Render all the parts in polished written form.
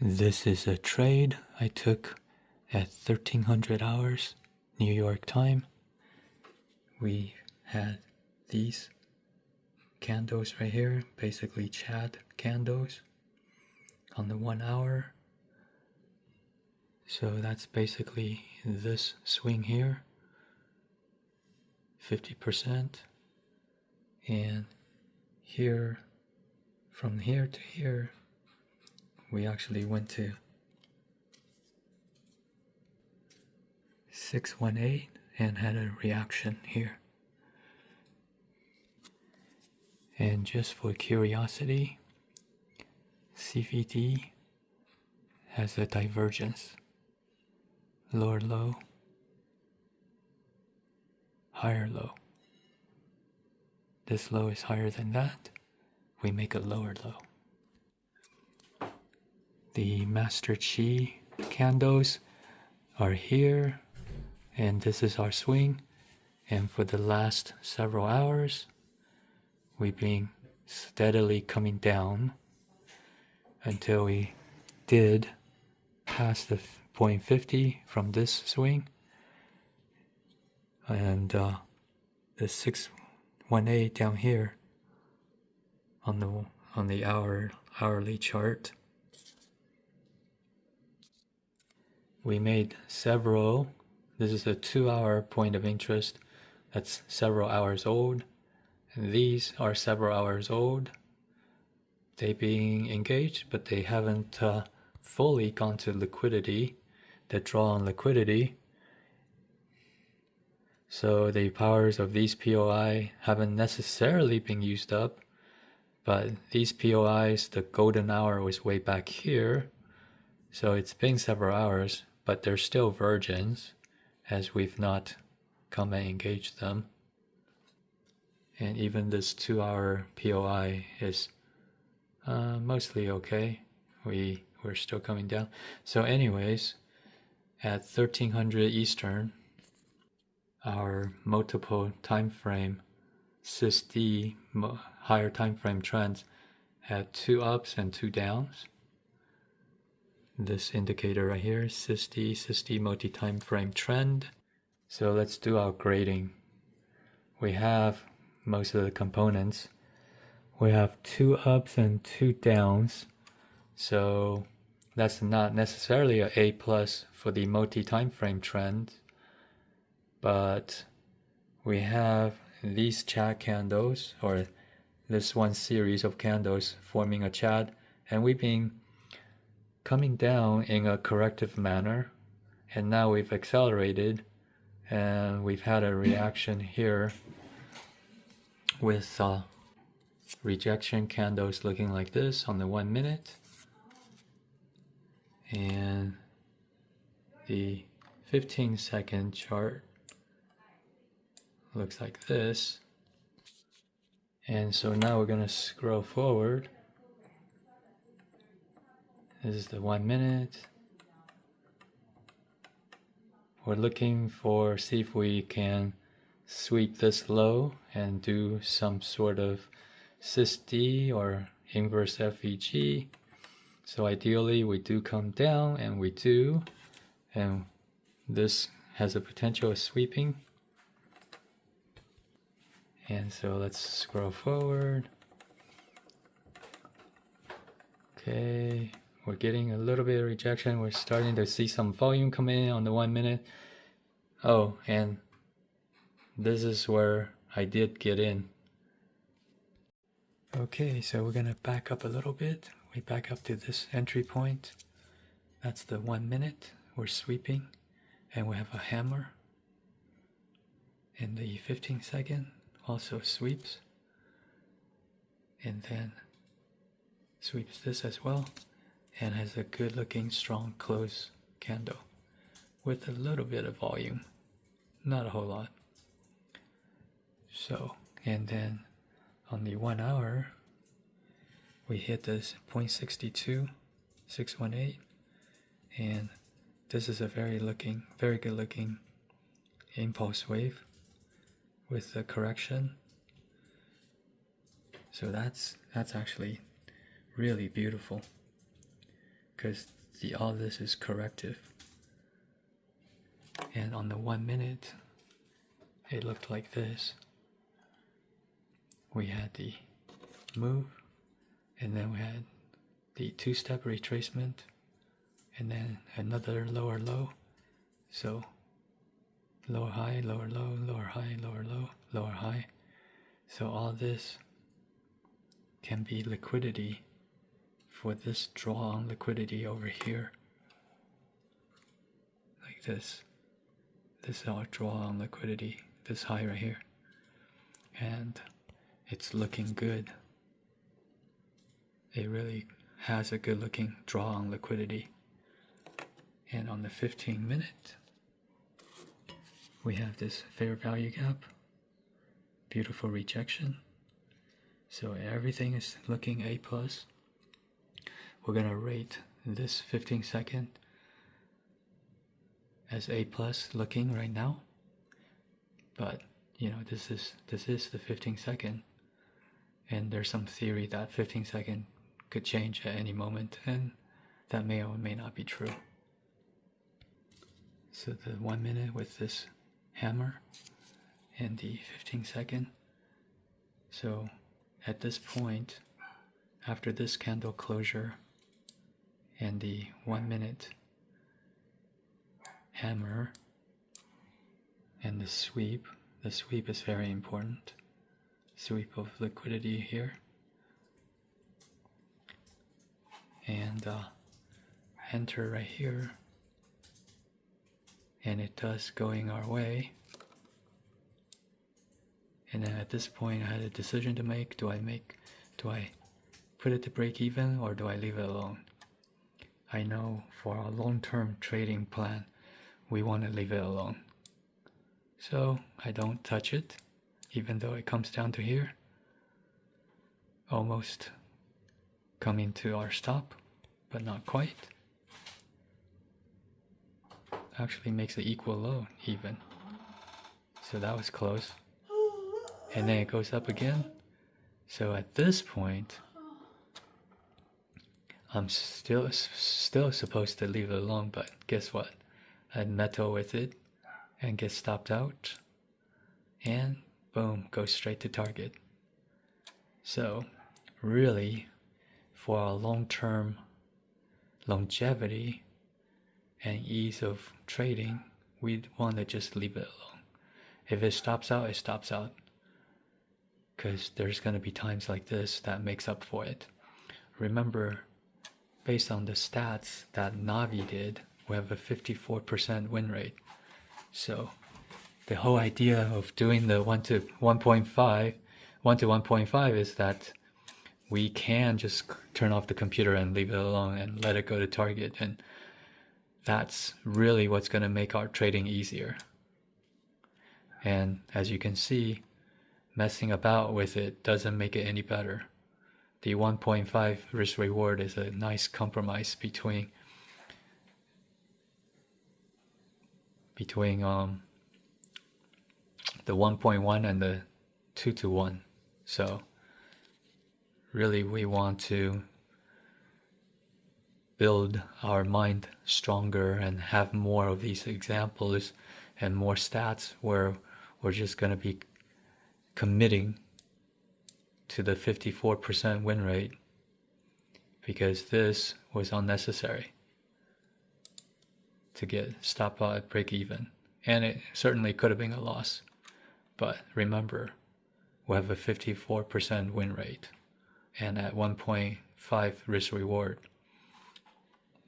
This is a trade I took at 1300 hours New York time. We had these candles right here, basically Chad candles on the 1 hour. So that's basically this swing here, 50%. And here, from here to here, we actually went to 618 and had a reaction here. And just for curiosity, CVD has a divergence. Lower low, higher low. This low is higher than that. We make a lower low. The Master Chi candles are here, and this is our swing. And for the last several hours, we've been steadily coming down until we did pass the 0.50 from this swing, and the 618 down here on the hourly chart. We made several. This is a 2-hour point of interest that's several hours old, and these are several hours old. They being engaged, but they haven't fully gone to liquidity, that draw on liquidity. So the powers of these POI haven't necessarily been used up, but these POIs, the golden hour was way back here. So it's been several hours, but they're still virgins, as we've not come and engaged them. And even this 2-hour POI is mostly okay. We're still coming down. So anyways, at 1300 Eastern, our multiple time frame SysD higher time frame trends had 2 ups and 2 downs. This indicator right here, SysD multi-time frame trend. So let's do our grading. We have most of the components. We have 2 ups and 2 downs. So that's not necessarily an A+ for the multi-time frame trend, but we have these Chad candles, or this one series of candles forming a Chad, and we've been coming down in a corrective manner, and now we've accelerated, and we've had a reaction here with rejection candles looking like this on the 1 minute, and the 15-second chart looks like this. And so now we're going to scroll forward. This is the 1 minute. We're looking for, see if we can sweep this low and do some sort of SysD or inverse FVG. So ideally we do come down, and we do, and this has a potential of sweeping. And so let's scroll forward. Okay, we're getting a little bit of rejection. We're starting to see some volume come in on the 1 minute. Oh, and this is where I did get in. Okay, so we're gonna back up a little bit. We back up to this entry point. That's the 1 minute. We're sweeping, and we have a hammer. And the 15-second also sweeps, and then sweeps this as well, and has a good looking strong close candle with a little bit of volume, not a whole lot. So, and then on the 1 hour, we hit this 0.62 618, and this is a very good looking impulse wave with the correction. So that's actually really beautiful. because all this is corrective. And on the 1 minute, it looked like this. We had the move, and then we had the two-step retracement, and then another lower low. So lower high, lower low, lower high, lower low, lower high. So all this can be liquidity for this draw on liquidity over here. Like this. This is our draw on liquidity, this high right here. And it's looking good. It really has a good looking draw on liquidity. And on the 15-minute, we have this fair value gap, beautiful rejection. So everything is looking A+. We're gonna rate this 15-second as A+ looking right now. But you know, this is the 15-second, and there's some theory that 15-second could change at any moment, and that may or may not be true. So the 1 minute with this hammer and the 15-second. So at this point, after this candle closure and the 1 minute hammer and the sweep is very important. Sweep of liquidity here. And enter right here. And it does going our way. And then at this point I had a decision to make. Do I put it to break even, or do I leave it alone? I know for our long-term trading plan, we want to leave it alone. So I don't touch it, even though it comes down to here. Almost coming to our stop, but not quite. Actually makes the equal low even. So that was close. And then it goes up again. So at this point, I'm still supposed to leave it alone, but guess what? I'd metal with it and get stopped out, and boom, goes straight to target. So really, for our long-term longevity and ease of trading, we want to just leave it alone. If it stops out, it stops out, because there's going to be times like this that makes up for it. Remember, based on the stats that Navi did, we have a 54% win rate. So the whole idea of doing the 1 to 1.5 is that we can just turn off the computer and leave it alone and let it go to target, and that's really what's going to make our trading easier. And as you can see, messing about with it doesn't make it any better. The 1.5 risk reward is a nice compromise between the 1.1 and the 2 to 1. So really we want to build our mind stronger and have more of these examples and more stats where we're just going to be committing to the 54% win rate, because this was unnecessary to get stop out at break even, and it certainly could have been a loss. But remember, we have a 54% win rate, and at 1.5 risk reward,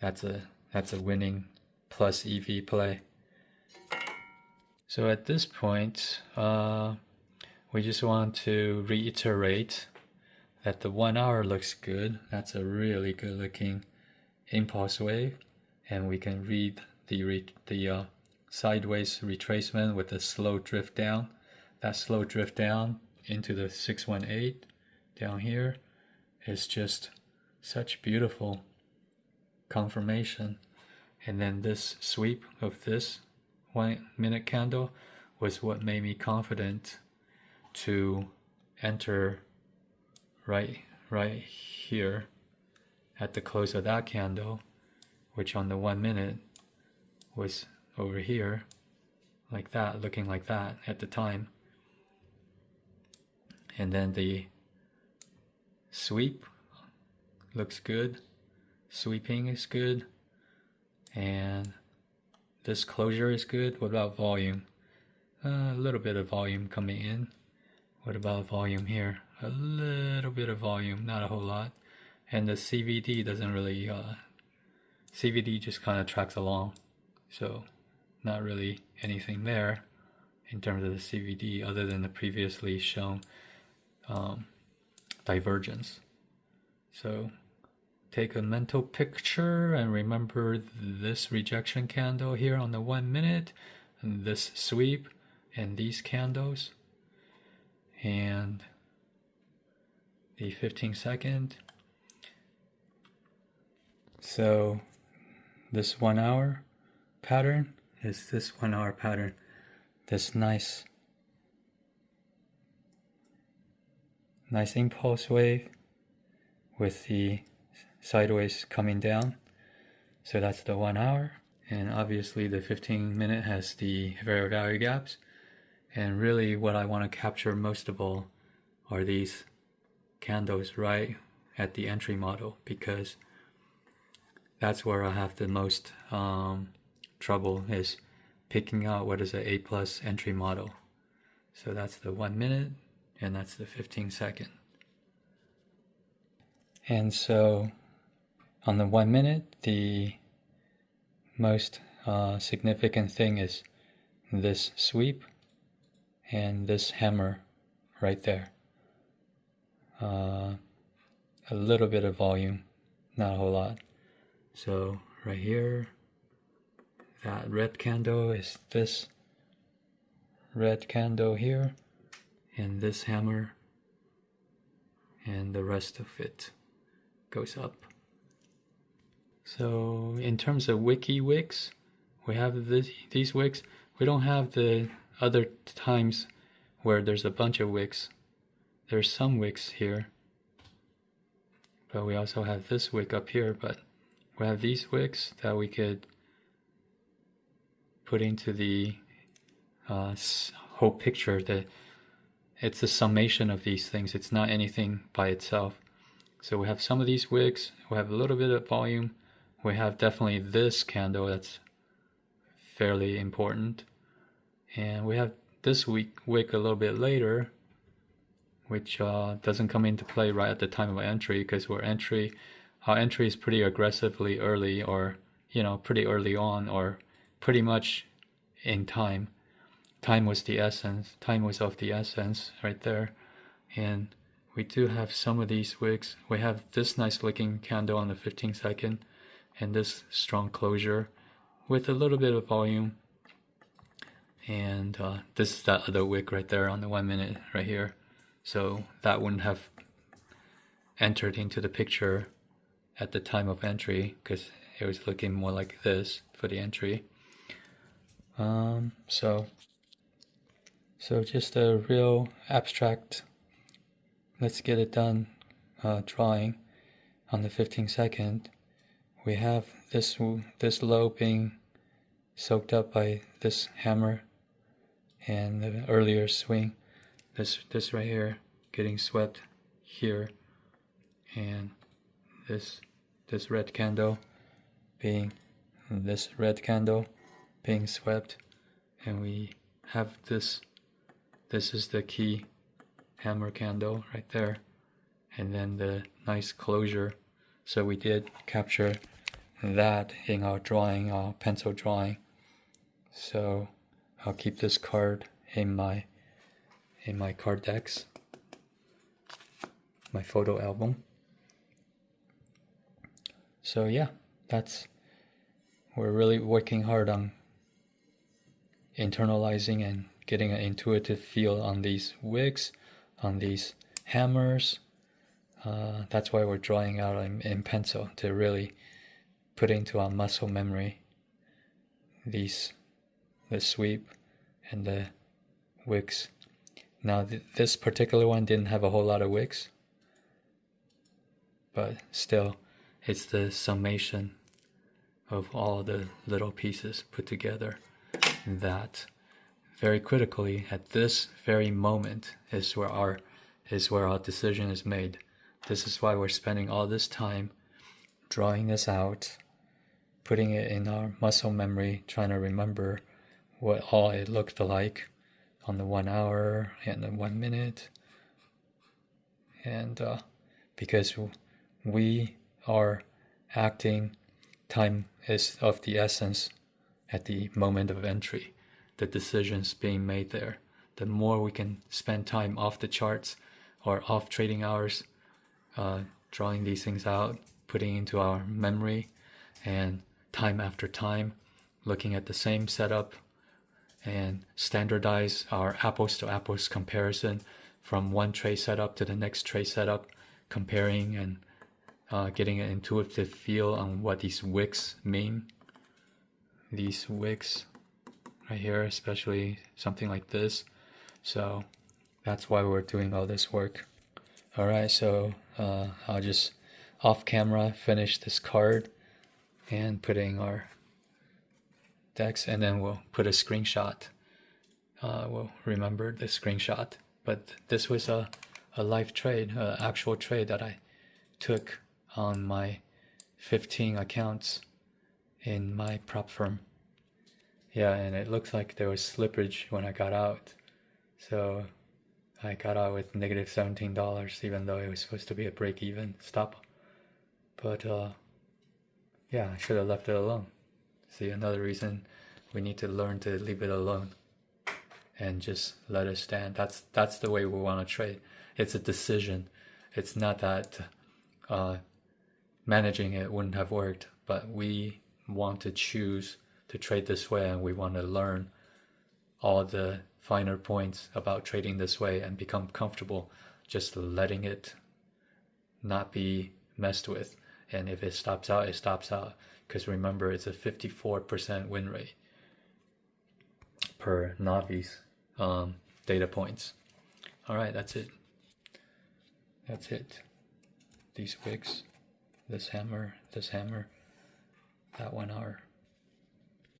that's a winning plus EV play. So at this point, we just want to reiterate that the 1 hour looks good. That's a really good looking impulse wave, and we can read the sideways retracement with a slow drift down. That slow drift down into the 618 down here is just such beautiful confirmation. And then this sweep of this 1 minute candle was what made me confident to enter right here at the close of that candle which on the 1 minute was over here, like that, looking like that at the time. And then the sweep looks good, sweeping is good, and this closure is good. What about volume? A little bit of volume coming in. What about volume here? A little bit of volume, not a whole lot. And the CVD doesn't really, CVD just kind of tracks along. So not really anything there in terms of the CVD other than the previously shown divergence. So take a mental picture and remember this rejection candle here on the 1 minute, and this sweep, and these candles, and the 15-second. So this 1 hour pattern is this 1 hour pattern. This nice impulse wave with the sideways coming down. So that's the 1 hour. And obviously the 15-minute has the fair value gaps. And really what I want to capture most of all are these candles right at the entry model, because that's where I have the most trouble, is picking out what is a A+ entry model. So that's the 1 minute and that's the 15-second. And so on the 1 minute, the most significant thing is this sweep and this hammer right there. A little bit of volume, not a whole lot. So right here, that red candle is this red candle here, and this hammer, and the rest of it goes up. So in terms of wiki wicks, we have these wicks. We don't have the other times where there's a bunch of wicks. There's some wicks here, but we also have this wick up here. But we have these wicks that we could put into the whole picture. That it's a summation of these things. It's not anything by itself. So we have some of these wicks. We have a little bit of volume. We have definitely this candle that's fairly important. And we have this wick a little bit later, which doesn't come into play right at the time of entry, because our entry is pretty aggressively early, or pretty early on, or pretty much in time. Time was the essence. Time was of the essence right there. And we do have some of these wicks. We have this nice looking candle on the 15-second, and this strong closure with a little bit of volume. And this is that other wick right there on the 1 minute right here. So that wouldn't have entered into the picture at the time of entry, because it was looking more like this for the entry. So just a real abstract, let's get it done drawing on the 15-second. We have this low being soaked up by this hammer, and the earlier swing, this right here getting swept here, and this red candle being swept, and we have this is the key hammer candle right there, and then the nice closure. So we did capture that in our drawing, our pencil drawing. So I'll keep this card in my card decks, my photo album. So yeah, we're really working hard on internalizing and getting an intuitive feel on these wicks, on these hammers. That's why we're drawing out in pencil, to really put into our muscle memory the sweep and the wicks. Now this particular one didn't have a whole lot of wicks, but still it's the summation of all the little pieces put together. That very critically at this very moment is where our decision is made. This is why we're spending all this time drawing this out, putting it in our muscle memory, trying to remember what all it looked like on the 1 hour and the 1 minute. And because we are acting, time is of the essence at the moment of entry. The decisions being made there. The more we can spend time off the charts or off trading hours, drawing these things out, putting into our memory, and time after time, looking at the same setup and standardize our apples to apples comparison from one trade setup to the next trade setup, comparing and getting an intuitive feel on what these wicks mean. These wicks right here, especially something like this. So that's why we're doing all this work. Alright, so I'll just off camera finish this card and putting our decks, and then we'll put a screenshot. We'll remember the screenshot. But this was a live trade, an actual trade that I took on my 15 accounts in my prop firm. Yeah, and it looks like there was slippage when I got out. So I got out with negative $17, even though it was supposed to be a break-even stop. But yeah, I should have left it alone. See, another reason we need to learn to leave it alone and just let it stand. That's the way we want to trade. It's a decision. It's not that managing it wouldn't have worked, but we want to choose to trade this way, and we want to learn all the finer points about trading this way and become comfortable just letting it not be messed with. And if it stops out, it stops out. Because remember, it's a 54% win rate per novice data points. Alright, that's it. That's it. These wicks, this hammer, that 1 hour.